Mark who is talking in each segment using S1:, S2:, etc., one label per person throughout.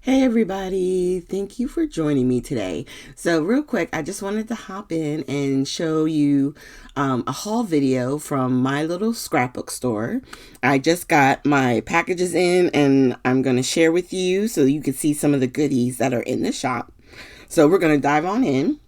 S1: Hey everybody, thank you for joining me today. So real quick, I just wanted to hop in and show you a haul video from my little scrapbook store. I just got my packages in and I'm going to share with you so you can see some of the goodies that are in the shop. So we're going to dive on in.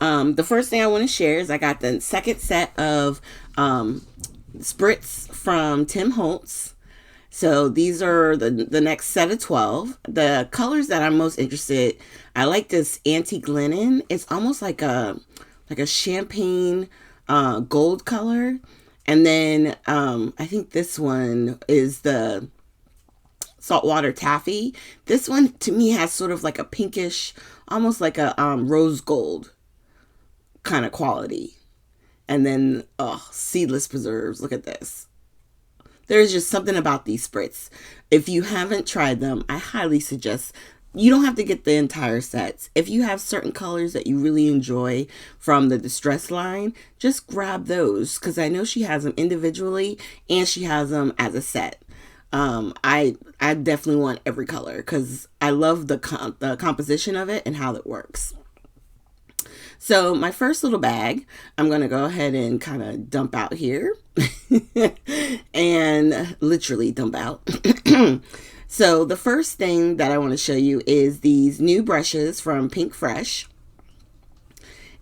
S1: The first thing I want to share is I got the second set of spritz from Tim Holtz. So these are the next set of 12. The colors that I'm most interested, I like this antique linen. It's almost like a champagne gold color. And then I think this one is the saltwater taffy. This one to me has sort of like a pinkish, almost like a rose gold kind of quality. And then seedless preserves. Look at this. There's just something about these spritz. If you haven't tried them, I highly suggest. You don't have to get the entire sets. If you have certain colors that you really enjoy from the Distress line, just grab those because I know she has them individually and she has them as a set. I definitely want every color because I love the composition of it and how it works. So my first little bag, I'm going to go ahead and kind of dump out here and literally dump out. So the first thing that I want to show you is these new brushes from Pink Fresh.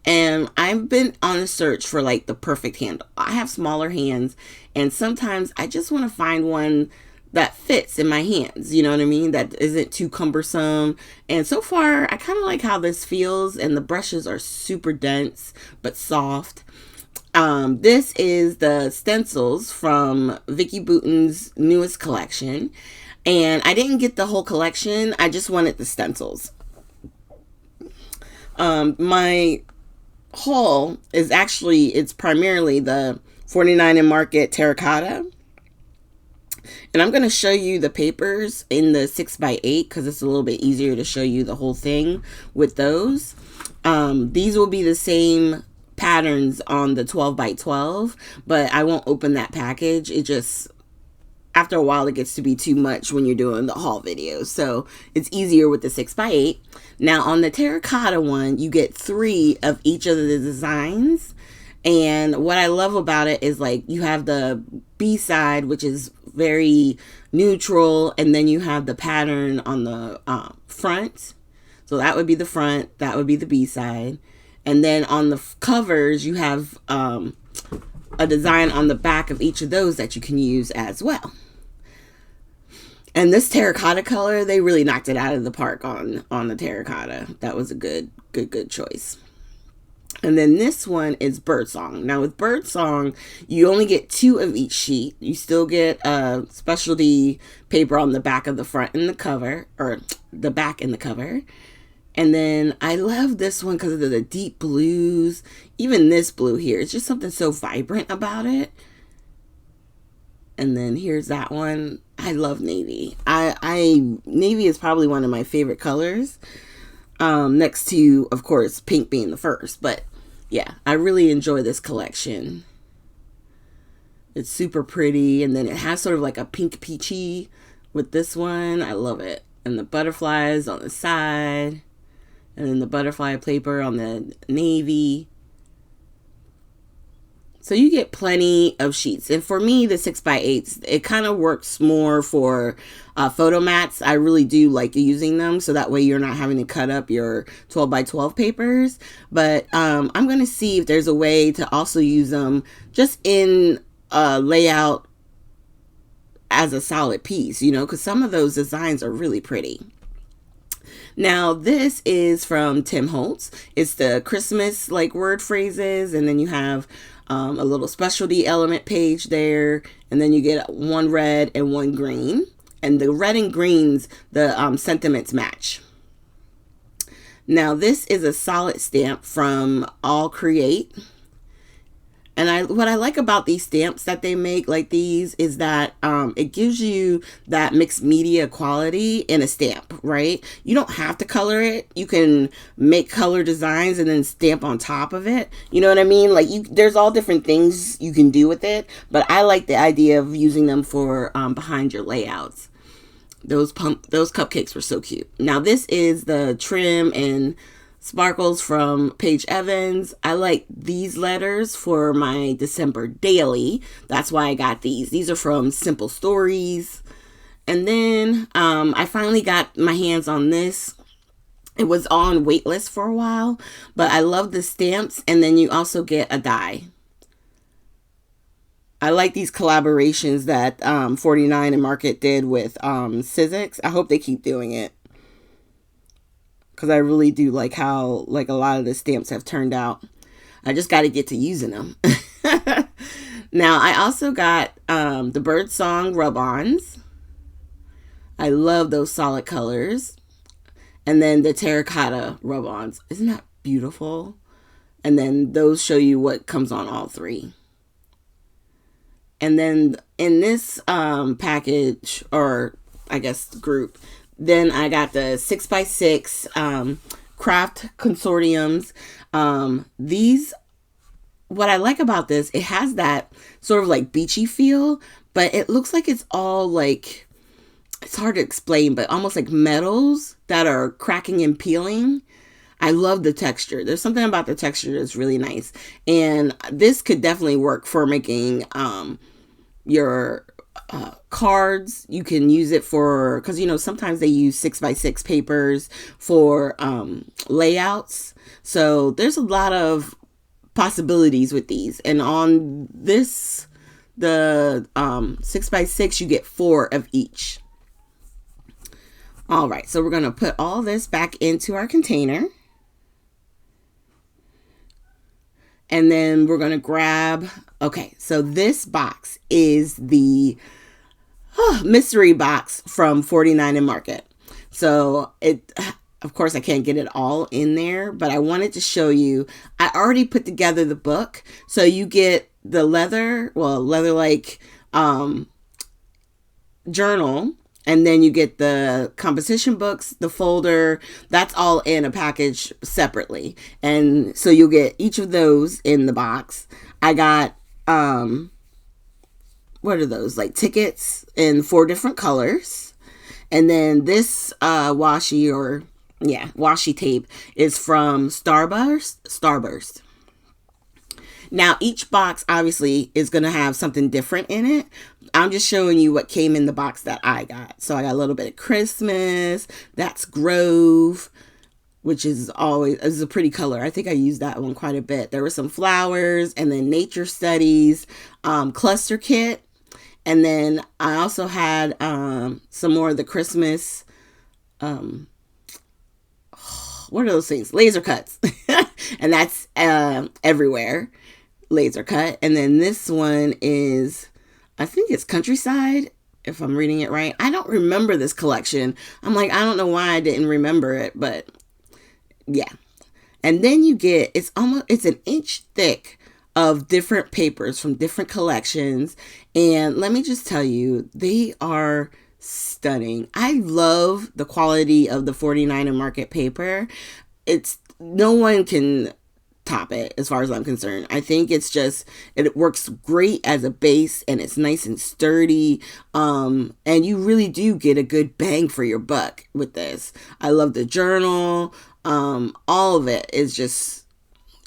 S1: And I've been on a search for like the perfect handle. I have smaller hands and sometimes I just want to find one that fits in my hands, you know what I mean? That isn't too cumbersome. And so far, I kind of like how this feels, and the brushes are super dense but soft. This is the stencils from Vicky Bouton's newest collection, and I didn't get the whole collection. I just wanted the stencils. My haul is actually, it's primarily the 49 in Market terracotta. And I'm going to show you the papers in the 6x8 because it's a little bit easier to show you the whole thing with those. These will be the same patterns on the 12x12, but I won't open that package. It just, after a while, it gets to be too much when you're doing the haul videos. So it's easier with the 6x8. Now on the terracotta one, you get 3 of each of the designs. And what I love about it is like you have the B side, which is very neutral, and then you have the pattern on the front. So that would be the front, that would be the B side. And then on the covers, you have a design on the back of each of those that you can use as well. And this terracotta color, they really knocked it out of the park on the terracotta. That was a good choice. And then this one is Birdsong. Now with Birdsong, you only get 2 of each sheet. You still get a specialty paper on the back of the front and the cover, or the back and the cover. And then I love this one because of the deep blues. Even this blue here, it's just something so vibrant about it. And then here's that one. I love navy. Navy is probably one of my favorite colors. Next to, of course, pink being the first. But yeah, I really enjoy this collection. It's super pretty. And then it has sort of like a pink peachy with this one. I love it. And the butterflies on the side. And then the butterfly paper on the navy. So you get plenty of sheets. And for me, the 6x8s, it kind of works more for photo mats. I really do like using them. So that way you're not having to cut up your 12x12 papers. But I'm going to see if there's a way to also use them just in layout as a solid piece, you know, because some of those designs are really pretty. Now this is from Tim Holtz. It's the Christmas like word phrases, and then you have a little specialty element page there, and then you get 1 red and 1 green, and the red and greens, the sentiments match. Now this is a solid stamp from All Create. And what I like about these stamps that they make like these is that it gives you that mixed media quality in a stamp, right? You don't have to color it. You can make color designs and then stamp on top of it. You know what I mean? Like there's all different things you can do with it, but I like the idea of using them for behind your layouts. Those cupcakes were so cute. Now this is the trim and sparkles from Paige Evans. I like these letters for my December daily. That's why I got these. These are from Simple Stories. And then I finally got my hands on this. It was on waitlist for a while, but I love the stamps. And then you also get a die. I like these collaborations that 49 and Market did with Sizzix. I hope they keep doing it, because I really do like how like a lot of the stamps have turned out. I just got to get to using them. Now I also got the Birdsong rub-ons. I love those solid colors. And then the terracotta rub-ons. Isn't that beautiful? And then those show you what comes on all three. And then in this package, or I guess group, then I got the 6x6 craft consortiums. These, what I like about this, it has that sort of like beachy feel, but it looks like it's all like, it's hard to explain, but almost like metals that are cracking and peeling. I love the texture. There's something about the texture that's really nice. And this could definitely work for making your cards. You can use it for, because you know sometimes they use 6x6 papers for layouts. So there's a lot of possibilities with these. And on this, the 6x6, you get 4 of each. All right, so we're going to put all this back into our container. And then we're going to grab, okay, so this box is the mystery box from 49 and Market. So it, of course, I can't get it all in there, but I wanted to show you, I already put together the book. So you get the leather-like journal. And then you get the composition books, the folder, that's all in a package separately. And so you'll get each of those in the box. I got, what are those? Like tickets in 4 different colors. And then this washi tape is from Starburst. Now, each box obviously is going to have something different in it. I'm just showing you what came in the box that I got. So I got a little bit of Christmas. That's Grove, which is a pretty color. I think I used that one quite a bit. There were some flowers, and then Nature Studies, Cluster Kit. And then I also had some more of the Christmas, what are those things? Laser cuts. And that's everywhere. Laser cut. And then this one is, I think it's Countryside, if I'm reading it right. I don't remember this collection. I'm like, I don't know why I didn't remember it, but yeah. And then you get, it's an inch thick of different papers from different collections. And let me just tell you, they are stunning. I love the quality of the 49 and Market paper. No one can top it as far as I'm concerned. I think it's just, it works great as a base, and it's nice and sturdy. And you really do get a good bang for your buck with this. I love the journal. All of it is just,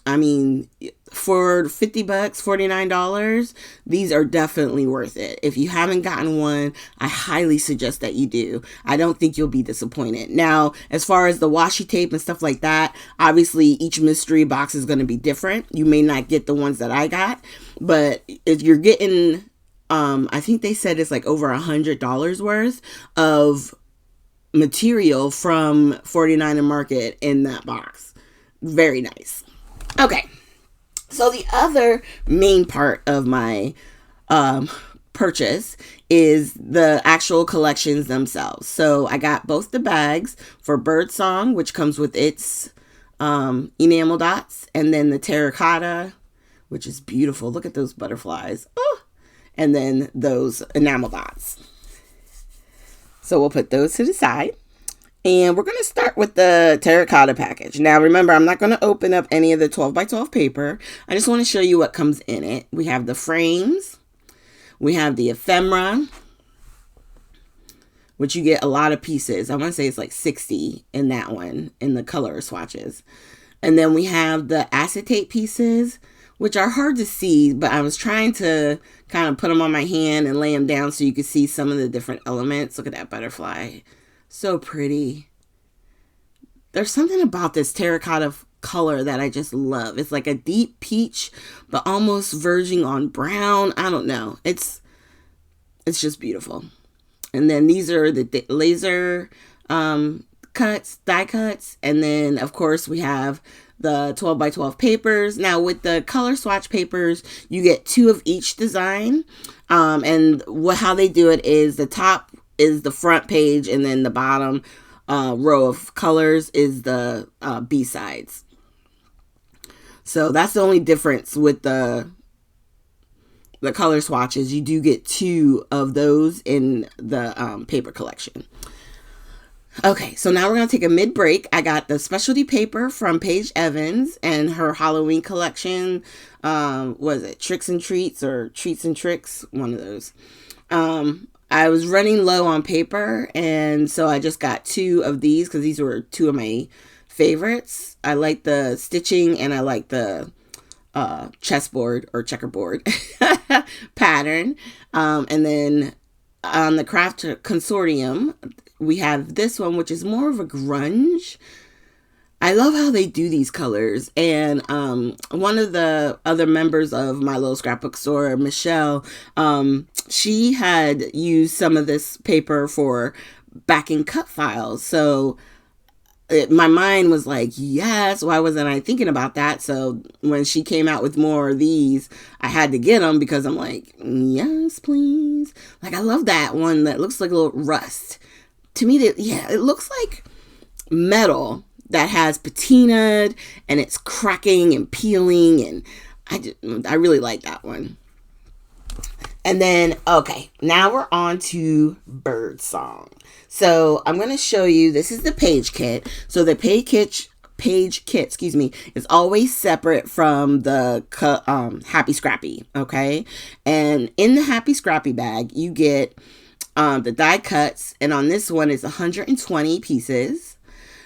S1: I mean, for $50, $49, these are definitely worth it. If you haven't gotten one, I highly suggest that you do. I don't think you'll be disappointed. Now, as far as the washi tape and stuff like that, obviously each mystery box is going to be different. You may not get the ones that I got, but if you're getting, I think they said it's like over $100 worth of material from 49 and Market in that box. Very nice. Okay. So the other main part of my purchase is the actual collections themselves. So I got both the bags for Birdsong, which comes with its enamel dots, and then the terracotta, which is beautiful. Look at those butterflies. Oh! And then those enamel dots. So we'll put those to the side. And we're going to start with the terracotta package. Now, remember, I'm not going to open up any of the 12 by 12 paper. I just want to show you what comes in it. We have the frames. We have the ephemera. which you get a lot of pieces. I want to say it's like 60 in that one, in the color swatches. And then we have the acetate pieces, which are hard to see, but I was trying to kind of put them on my hand and lay them down so you could see some of the different elements. Look at that butterfly. So pretty. There's something about this terracotta color that I just love. It's like a deep peach, but almost verging on brown. I don't know. It's just beautiful. And then these are the laser cuts, die cuts. And then, of course, we have the 12 by 12 papers. Now, with the color swatch papers, you get 2 of each design. And how they do it is the top is the front page, and then the bottom row of colors is the B-sides. So that's the only difference with the color swatches. You do get 2 of those in the paper collection. Okay, so now we're going to take a mid-break. I got the specialty paper from Paige Evans and her Halloween collection. Was it Tricks and Treats or Treats and Tricks? One of those. I was running low on paper, and so I just got 2 of these because these were 2 of my favorites. I like the stitching, and I like the chessboard or checkerboard pattern. And then on the Craft Consortium, we have this one, which is more of a grunge. I love how they do these colors. And one of the other members of my little scrapbook store, Michelle, she had used some of this paper for backing cut files. So my mind was like, yes, why wasn't I thinking about that? So when she came out with more of these, I had to get them because I'm like, yes, please. Like, I love that one that looks like a little rust. To me, it looks like metal that has patinaed and it's cracking and peeling, and I really like that one. And then, okay, now we're on to Bird Song. So I'm going to show you, this is the page kit. So the page kit, is always separate from the Happy Scrappy, okay? And in the Happy Scrappy bag, you get the die cuts, and on this one is 120 pieces.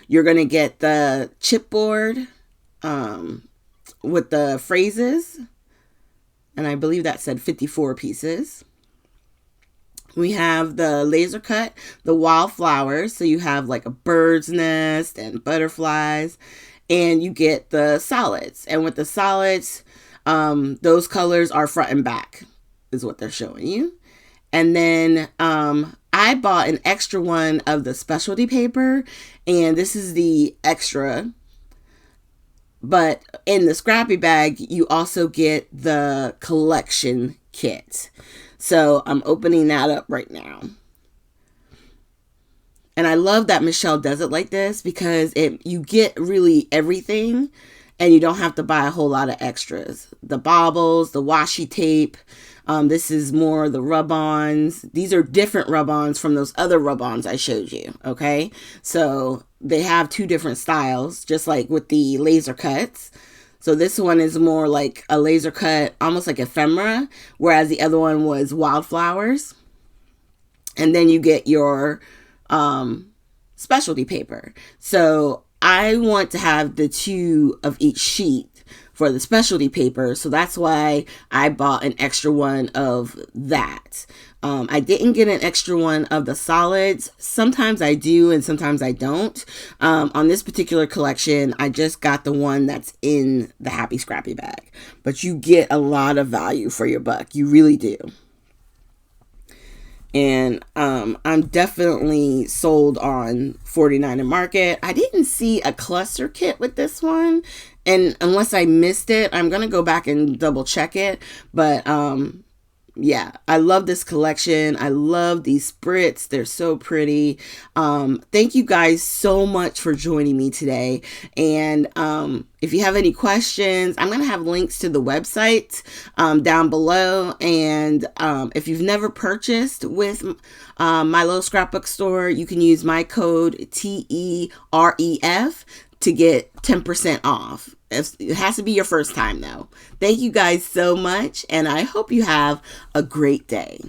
S1: You're going to get the chipboard with the phrases, and I believe that said 54 pieces. We have the laser cut, the wildflowers, so you have like a bird's nest and butterflies, and you get the solids. And with the solids, those colors are front and back, is what they're showing you. And then I bought an extra one of the specialty paper, and this is the extra. But in the scrappy bag, you also get the collection kit. So I'm opening that up right now. And I love that Michelle does it like this because you get really everything and you don't have to buy a whole lot of extras. The baubles, the washi tape. This is more the rub-ons. These are different rub-ons from those other rub-ons I showed you, okay? So they have 2 different styles, just like with the laser cuts. So this one is more like a laser cut, almost like ephemera, whereas the other one was wildflowers. And then you get your specialty paper. So I want to have the 2 of each sheet for the specialty paper, so that's why I bought an extra one of that. I didn't get an extra one of the solids. Sometimes I do and sometimes I don't. On this particular collection, I just got the one that's in the Happy Scrappy bag. But you get a lot of value for your buck. You really do. And I'm definitely sold on 49 and Market. I didn't see a cluster kit with this one. And unless I missed it, I'm going to go back and double check it. But yeah, I love this collection. I love these spritz. They're so pretty. Thank you guys so much for joining me today. And if you have any questions, I'm going to have links to the website down below. And if you've never purchased with my little scrapbook store, you can use my code TEREF to get 10% off. It has to be your first time though. Thank you guys so much, and I hope you have a great day.